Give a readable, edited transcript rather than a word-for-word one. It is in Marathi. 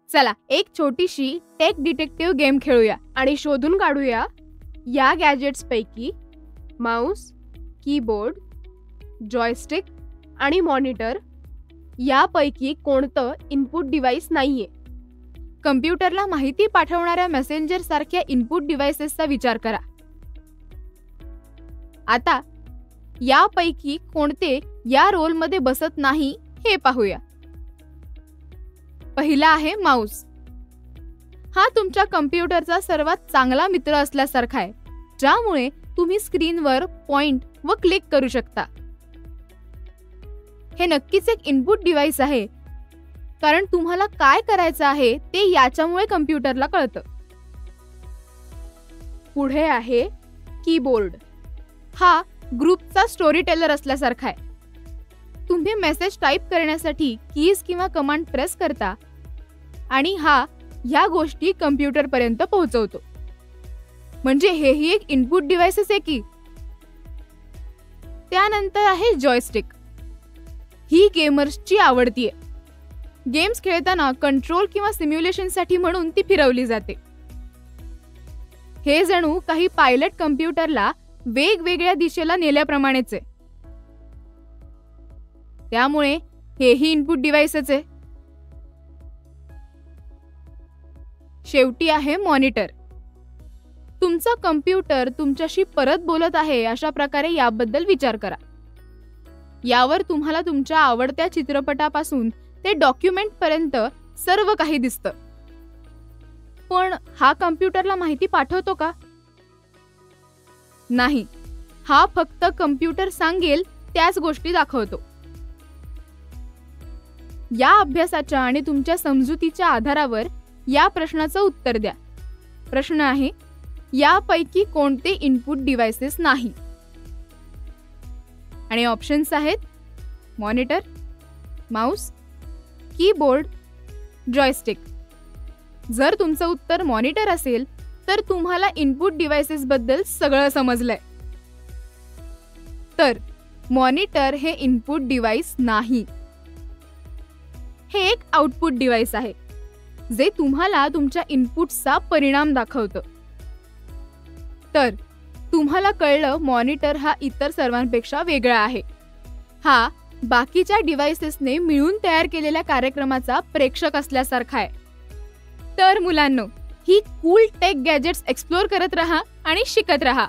चला एक छोटीशी टेक डिटेक्टिव्ह गेम खेळूया आणि शोधून काढूया या गॅजेट्स पैकी माऊस, कीबोर्ड, जॉयस्टिक आणि मॉनिटर यापैकी कोणतं इनपुट डिव्हाइस नाहीये. कम्प्युटरला माहिती पाठवणाऱ्या मेसेंजर सारख्या इनपुट डिव्हाइसेसचा विचार करा. आता यापैकी कोणते या रोलमध्ये बसत नाही हे पाहूया. पहिला आहे माऊस. हा तुमच्या कम्प्युटरचा सर्वात चांगला मित्र असल्यासारखा आहे, ज्यामुळे तुम्ही स्क्रीनवर पॉइंट व क्लिक करू शकता. हे नक्कीच एक इनपुट डिव्हाइस आहे, कारण तुम्हाला काय करायचं आहे ते याच्यामुळे कम्प्युटरला कळतं. पुढे आहे कीबोर्ड. हा ग्रुपचा स्टोरी टेलर असल्यासारखा आहे. तुम्ही मेसेज टाईप करण्यासाठी कीज किंवा कमांड प्रेस करता आणि हा ह्या गोष्टी कम्प्युटर पर्यंत पोहोचवतो. म्हणजे हेही एक इनपुट डिव्हाइसच आहे की. त्यानंतर आहे जॉयस्टिक. ही गेमर्सची आवडती आहे. गेम्स खेळताना कंट्रोल किंवा सिम्युलेशनसाठी म्हणून ती फिरवली जाते. हे जणू काही पायलट कम्प्युटरला वेगवेगळ्या दिशेला नेल्याप्रमाणेच आहे. त्यामुळे हेही इनपुट डिव्हाइसच आहे. शेवटी आहे मॉनिटर. तुमचा कम्प्युटर तुमच्याशी परत बोलत आहे अशा प्रकारे याबद्दल विचार करा. यावर तुम्हाला तुमच्या आवडत्या चित्रपटापासून ते डॉक्युमेंट पर्यंत सर्व काही दिसतं. पण हा कम्प्युटरला माहिती पाठवतो का? नाही. हा फक्त कम्प्युटर सांगेल त्याच गोष्टी दाखवतो. या अभ्यासाच्या आणि तुमच्या समजुतीच्या आधारावर या प्रश्नाचं उत्तर द्या. प्रश्न आहे, यापैकी कोणते इनपुट डिव्हाइसेस नाही? आणि ऑप्शन्स आहेत मॉनिटर, माऊस, कीबोर्ड, जॉयस्टिक. जर तुमचं उत्तर मॉनिटर असेल तर तुम्हाला इनपुट डिव्हाइसेस बद्दल सगळं समजलंय. तर मॉनिटर हे इनपुट डिव्हाइस नाही. हे एक आउटपुट डिव्हाइस आहे, जे तुम्हाला तुमच्या इनपुटचा परिणाम दाखवतं. तर तुम्हाला कळलं, मॉनिटर हा इतर सर्वांपेक्षा वेगळा आहे. हा बाकीच्या डिव्हाइसेसने मिळून तयार केलेल्या कार्यक्रमाचा प्रेक्षक असल्यासारखा आहे. तर मुलांनो, ही कूल टेक गॅजेट्स एक्सप्लोर करत राहा आणि शिकत राहा.